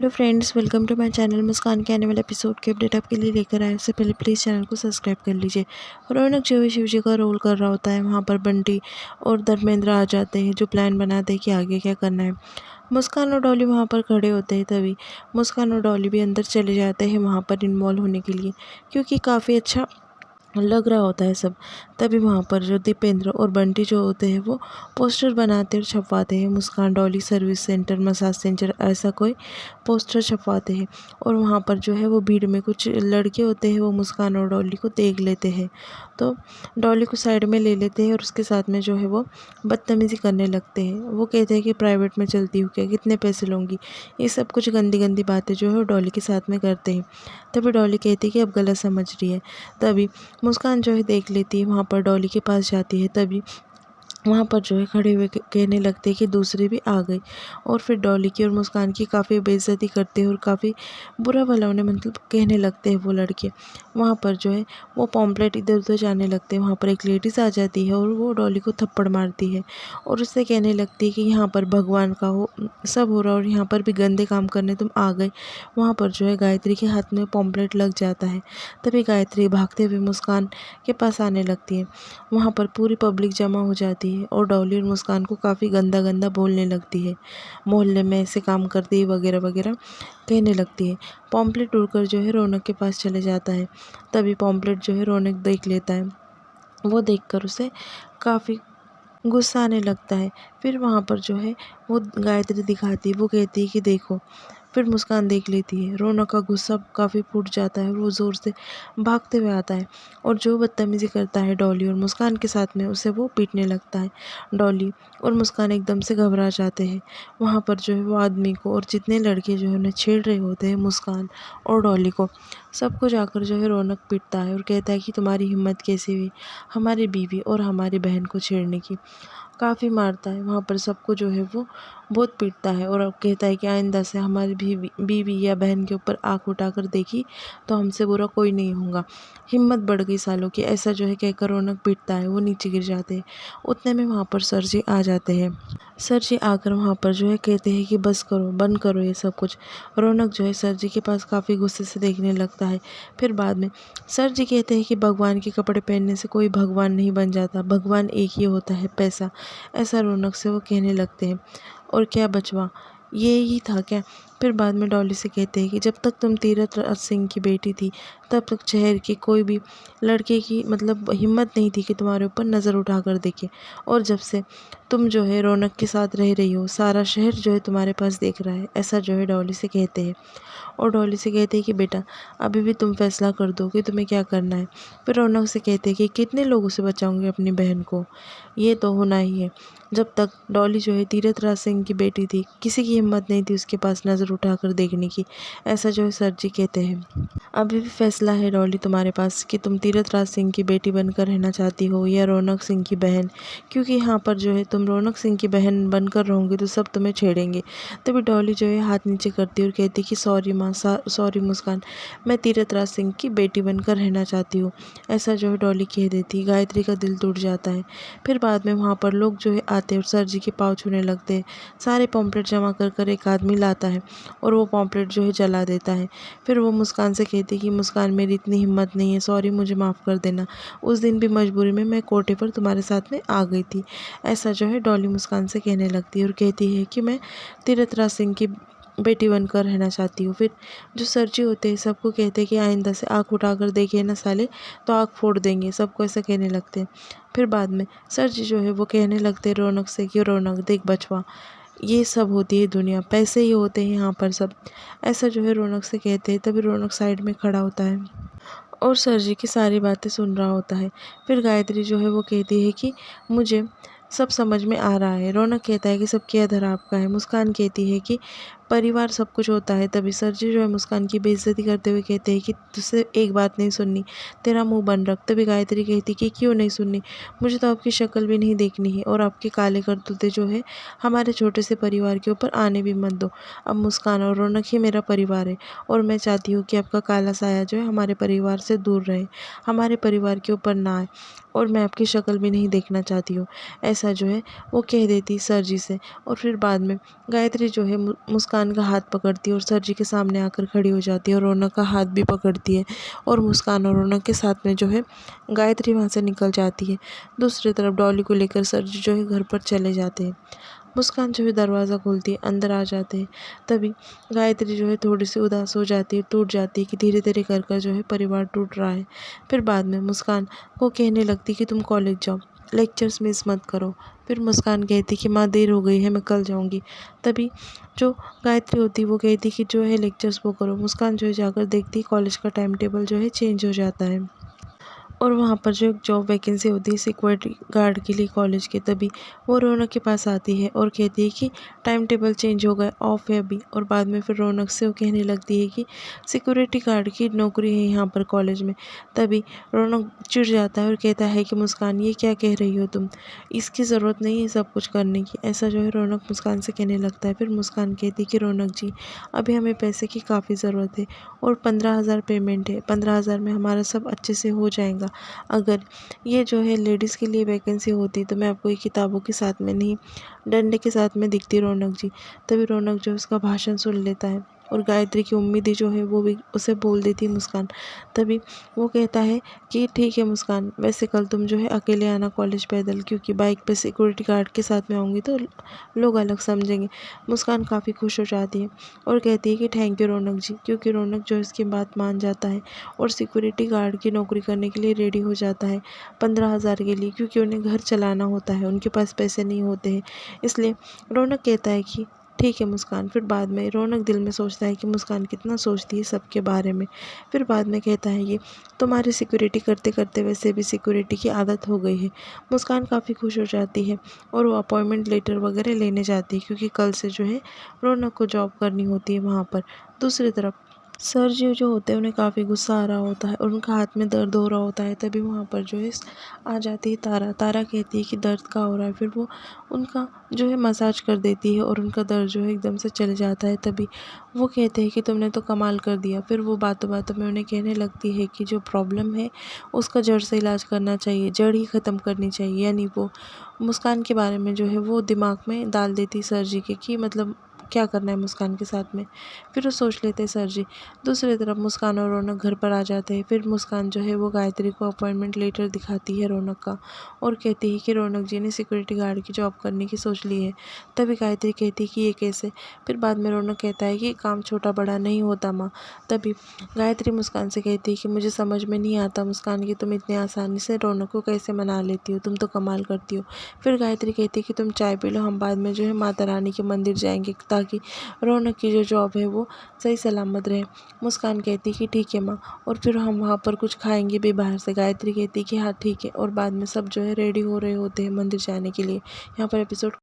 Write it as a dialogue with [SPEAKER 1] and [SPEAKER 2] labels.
[SPEAKER 1] Hello friends, welcome to my channel. Muskan के आने वाले एपिसोड के अपडेट आपके लिए लेकर आए। उससे पहले प्लीज़ चैनल को सब्सक्राइब कर लीजिए। रौनक जो है शिव जी का रोल कर रहा होता है, वहाँ पर बंटी और धर्मेंद्र आ जाते हैं जो प्लान बनाते हैं कि आगे क्या करना है। मुस्कान और डॉली वहाँ पर खड़े होते हैं, तभी मुस्कान और डॉली भी अंदर चले जाते हैं वहाँ पर इन्वॉल्व होने के लिए, क्योंकि काफ़ी अच्छा लग रहा होता है सब। तभी वहाँ पर जो दीपेंद्र और बंटी जो होते हैं वो पोस्टर बनाते और छपवाते हैं, Muskan Dolly service center, massage center, ऐसा कोई पोस्टर छपवाते हैं। और वहाँ पर जो है वो भीड़ में कुछ लड़के होते हैं, वो मुस्कान और डॉली को देख लेते हैं, तो डॉली को साइड में ले लेते हैं और उसके साथ में जो है वो बदतमीज़ी करने लगते हैं। वो कहते हैं कि प्राइवेट में चलती हूँ क्या, कितने पैसे लूँगी, ये सब कुछ गंदी गंदी बातें जो है वो डॉली के साथ में करते हैं। तभी डॉली कहती है कि अब गलत समझ रही है। तभी मुस्कान जो है देख लेती है, वहाँ पर डॉली के पास जाती है। तभी वहाँ पर जो है खड़े हुए कहने लगते हैं कि दूसरे भी आ गए, और फिर डॉली की और मुस्कान की काफ़ी बेइज्जती करते हैं और काफ़ी बुरा भला उन्हें मतलब कहने लगते हैं वो लड़के। वहाँ पर जो है वो पॉम्पलेट इधर उधर जाने लगते हैं। वहाँ पर एक लेडीज़ आ जाती है और वो डॉली को थप्पड़ मारती है और उससे कहने लगती है कि यहाँ पर भगवान का हो सब हो रहा और यहाँ पर भी गंदे काम करने तुम आ गए। वहाँ पर जो है गायत्री के हाथ में पॉम्पलेट लग जाता है। तभी गायत्री भागते हुए मुस्कान के पास आने लगती है। वहाँ पर पूरी पब्लिक जमा हो जाती है और डॉली और मुस्कान को काफ़ी गंदा गंदा बोलने लगती है, मोहल्ले में ऐसे काम करती है वगैरह वगैरह कहने लगती है। पॉम्पलेट उड़कर जो है रौनक के पास चले जाता है। तभी पॉम्पलेट जो है रौनक देख लेता है। वो देखकर उसे काफ़ी गुस्सा आने लगता है। फिर वहाँ पर जो है वो गायत्री दिखाती है, वो कहती है कि देखो। फिर मुस्कान देख लेती है, रौनक का गुस्सा काफ़ी फूट जाता है और वो ज़ोर से भागते हुए आता है और जो बदतमीज़ी करता है डॉली और मुस्कान के साथ में उसे वो पीटने लगता है। डॉली और मुस्कान एकदम से घबरा जाते हैं। वहाँ पर जो है वो आदमी को और जितने लड़के जो है उन्हें छेड़ रहे होते हैं, मुस्कान और डॉली को, सबको जाकर जो है रौनक पीटता है और कहता है कि तुम्हारी हिम्मत कैसी हुई हमारी बीवी और हमारी बहन को छेड़ने की। काफ़ी मारता है, वहाँ पर सबको जो है वो बहुत पीटता है और अब कहता है कि आइंदा से हमारी बीवी या बहन के ऊपर आँख उठाकर देखी तो हमसे बुरा कोई नहीं होगा। हिम्मत बढ़ गई सालों की, ऐसा जो है कहकर रौनक पीटता है, वो नीचे गिर जाते हैं। उतने में वहाँ पर सर जी आ जाते हैं। सर जी आकर वहाँ पर जो है कहते हैं कि बस करो, बंद करो ये सब कुछ। रौनक जो है सर जी के पास काफ़ी गुस्से से देखने लगता है। फिर बाद में सर जी कहते हैं कि भगवान के कपड़े पहनने से कोई भगवान नहीं बन जाता, भगवान एक ही होता है, पैसा। ऐसा रौनक से वो कहने लगते हैं। और क्या बचवा, ये ही था क्या। फिर बाद में डॉली से कहते हैं कि जब तक तुम तीरथ राज सिंह की बेटी थी तब तक शहर की कोई भी लड़के की मतलब हिम्मत नहीं थी कि तुम्हारे ऊपर नज़र उठाकर देखे, और जब से तुम जो है रौनक के साथ रह रही हो सारा शहर जो है तुम्हारे पास देख रहा है, ऐसा जो है डॉली से कहते हैं। और डॉली से कहते हैं कि बेटा अभी भी तुम फैसला कर दो कि तुम्हें क्या करना है। फिर रौनक से कहते हैं कि कितने लोगों से बचाऊंगी अपनी बहन को, ये तो होना ही है। जब तक डॉली जो है तीरथ राज सिंह की बेटी थी, किसी की हिम्मत नहीं थी उसके पास नज़र उठाकर देखने की, ऐसा जो है सर जी कहते हैं। अभी भी फैसला है डॉली तुम्हारे पास कि तुम तीरथ राज सिंह की बेटी बनकर रहना चाहती हो या रौनक सिंह की बहन, क्योंकि यहाँ पर जो है तुम रौनक सिंह की बहन बनकर रहोगे तो सब तुम्हें छेड़ेंगे। तभी डॉली जो है हाथ नीचे करती है और कहती कि सॉरी माँ, सॉरी मुस्कान, मैं तीरथ राज सिंह की बेटी बनकर रहना चाहती हूँ, ऐसा जो है डॉली कह देती। गायत्री का दिल टूट जाता है। फिर बाद में वहाँ पर लोग जो है आते हैं और सर जी के पाँव छूने लगते हैं। सारे पॉम्पलेट जमा कर कर एक आदमी लाता है और वो पॉम्पलेट जो है जला देता है। फिर वो मुस्कान से कहती कि मुस्कान मेरी इतनी हिम्मत नहीं है, सॉरी मुझे माफ़ कर देना, उस दिन भी मजबूरी में मैं कोटे पर तुम्हारे साथ में आ गई थी, ऐसा जो है डॉली मुस्कान से कहने लगती है और कहती है कि मैं तीरथ राज सिंह की बेटी बनकर रहना चाहती हूँ। फिर जो सर जी होते हैं सबको कहते हैं कि आइंदा से आँख उठाकर देखे ना साले तो आँख फोड़ देंगे, सबको ऐसा कहने लगते हैं। फिर बाद में सर जी जो है वो कहने लगते हैं रौनक से कि रौनक देख बचवा, ये सब होती है दुनिया, पैसे ही होते हैं यहाँ पर सब, ऐसा जो है रौनक से कहते हैं। तभी रौनक साइड में खड़ा होता है और सर जी की सारी बातें सुन रहा होता है। फिर गायत्री जो है वो कहती है कि मुझे सब समझ में आ रहा है। रौनक कहता है कि सबकी अधर आपका है। मुस्कान कहती है कि परिवार सब कुछ होता है। तभी सर जी जो है मुस्कान की बेइज्जती करते हुए कहते हैं कि तुझसे एक बात नहीं सुननी, तेरा मुंह बंद रख। तभी गायत्री कहती कि क्यों नहीं सुननी, मुझे तो आपकी शक्ल भी नहीं देखनी है और आपके काले करतूते जो है हमारे छोटे से परिवार के ऊपर आने भी मत दो। अब मुस्कान और रौनक ही मेरा परिवार है और मैं चाहती हूँ कि आपका काला साया जो है हमारे परिवार से दूर रहे, हमारे परिवार के ऊपर ना आए, और मैं आपकी शक्ल भी नहीं देखना चाहती हूँ, ऐसा जो है वो कह देती सर जी से। और फिर बाद में गायत्री जो है मुस्कान मुस्कान का हाथ पकड़ती है और सर जी के सामने आकर खड़ी हो जाती है और रौनक का हाथ भी पकड़ती है और मुस्कान और रौनक के साथ में जो है गायत्री वहाँ से निकल जाती है। दूसरी तरफ डॉली को लेकर सर जी जो है घर पर चले जाते हैं। मुस्कान जो है दरवाज़ा खोलती है, अंदर आ जाते हैं। तभी गायत्री जो है थोड़ी-सी उदास हो जाती है, टूट जाती है कि धीरे-धीरे कर जो है परिवार टूट रहा है। फिर बाद में मुस्कान को कहने लगती कि तुम कॉलेज जाओ, लेक्चर्स मिस मत करो। फिर मुस्कान कहती कि माँ देर हो गई है, मैं कल जाऊँगी। तभी जो गायत्री होती है वो कहती कि जो है लेक्चर्स वो करो। मुस्कान जो है जाकर देखती कॉलेज का टाइम टेबल जो है चेंज हो जाता है। और वहाँ पर जो एक जॉब वैकेंसी होती है सिक्योरिटी गार्ड के लिए कॉलेज के, तभी वो रौनक के पास आती है और कहती है कि टाइम टेबल चेंज हो गया, ऑफ है अभी। और बाद में फिर रौनक से वो कहने लगती है कि सिक्योरिटी गार्ड की नौकरी है यहाँ पर कॉलेज में। तभी रौनक चिढ़ जाता है और कहता है कि मुस्कान ये क्या कह रही हो तुम, इसकी ज़रूरत नहीं है सब कुछ करने की। ऐसा जो है रौनक मुस्कान से कहने लगता है। फिर मुस्कान कहती है कि रौनक जी अभी हमें पैसे की काफ़ी ज़रूरत है और 15,000 पेमेंट है, 15,000 में हमारा सब अच्छे से हो जाएगा। अगर ये जो है लेडीज़ के लिए वैकेंसी होती तो मैं आपको ये किताबों के साथ में नहीं डंडे के साथ में दिखती रौनक जी। तभी रौनक जो है उसका भाषण सुन लेता है और गायत्री की उम्मीदें जो है वो भी उसे बोल देती है मुस्कान। तभी वो कहता है कि ठीक है मुस्कान, वैसे कल तुम जो है अकेले आना कॉलेज पैदल, क्योंकि बाइक पे सिक्योरिटी गार्ड के साथ में आऊँगी तो लोग अलग समझेंगे। मुस्कान काफ़ी खुश हो जाती है और कहती है कि थैंक यू रौनक जी, क्योंकि रौनक जो है इसकी बात मान जाता है और सिक्योरिटी गार्ड की नौकरी करने के लिए रेडी हो जाता है 15,000 के लिए, क्योंकि उन्हें घर चलाना होता है, उनके पास पैसे नहीं होते हैं। इसलिए रौनक कहता है कि ठीक है मुस्कान। फिर बाद में रौनक दिल में सोचता है कि मुस्कान कितना सोचती है सबके बारे में। फिर बाद में कहता है ये तुम्हारी सिक्योरिटी करते करते वैसे भी सिक्योरिटी की आदत हो गई है। मुस्कान काफ़ी खुश हो जाती है और वो अपॉइंटमेंट लेटर वगैरह लेने जाती है, क्योंकि कल से जो है रौनक को जॉब करनी होती है वहाँ पर। दूसरी तरफ सर जी जो होते हैं उन्हें काफ़ी गुस्सा आ रहा होता है और उनका हाथ में दर्द हो रहा होता है। तभी वहाँ पर जो है आ जाती है तारा। तारा कहती है कि दर्द कहाँ हो रहा है। फिर वो उनका जो है मसाज कर देती है और उनका दर्द जो है एकदम से चले जाता है। तभी वो कहते हैं कि तुमने तो कमाल कर दिया। फिर वो बातों बातों में उन्हें कहने लगती है कि जो प्रॉब्लम है उसका जड़ से इलाज करना चाहिए, जड़ ही ख़त्म करनी चाहिए। यानी वो मुस्कान के बारे में जो है वो दिमाग में डाल देती सर जी के कि मतलब क्या करना है मुस्कान के साथ में। फिर वो सोच लेते हैं सर जी। दूसरी तरफ मुस्कान और रौनक घर पर आ जाते हैं। फिर मुस्कान जो है वो गायत्री को अपॉइंटमेंट लेटर दिखाती है रौनक का और कहती है कि रौनक जी ने सिक्योरिटी गार्ड की जॉब करने की सोच ली है। तभी गायत्री कहती है कि ये कैसे। फिर बाद में रौनक कहता है कि काम छोटा बड़ा नहीं होता माँ। तभी गायत्री मुस्कान से कहती है कि मुझे समझ में नहीं आता मुस्कान कि तुम इतनी आसानी से रौनक को कैसे मना लेती हो, तुम तो कमाल करती हो। फिर गायत्री कहती है कि तुम चाय पी लो, हम बाद में जो है माता रानी के मंदिर जाएंगे ताकि रौनक की जो जॉब है वो सही सलामत रहे। मुस्कान कहती कि ठीक है माँ, और फिर हम वहाँ पर कुछ खाएंगे भी बाहर से। गायत्री कहती कि हाँ ठीक है, और बाद में सब जो है रेडी हो रहे होते हैं मंदिर जाने के लिए। यहाँ पर एपिसोड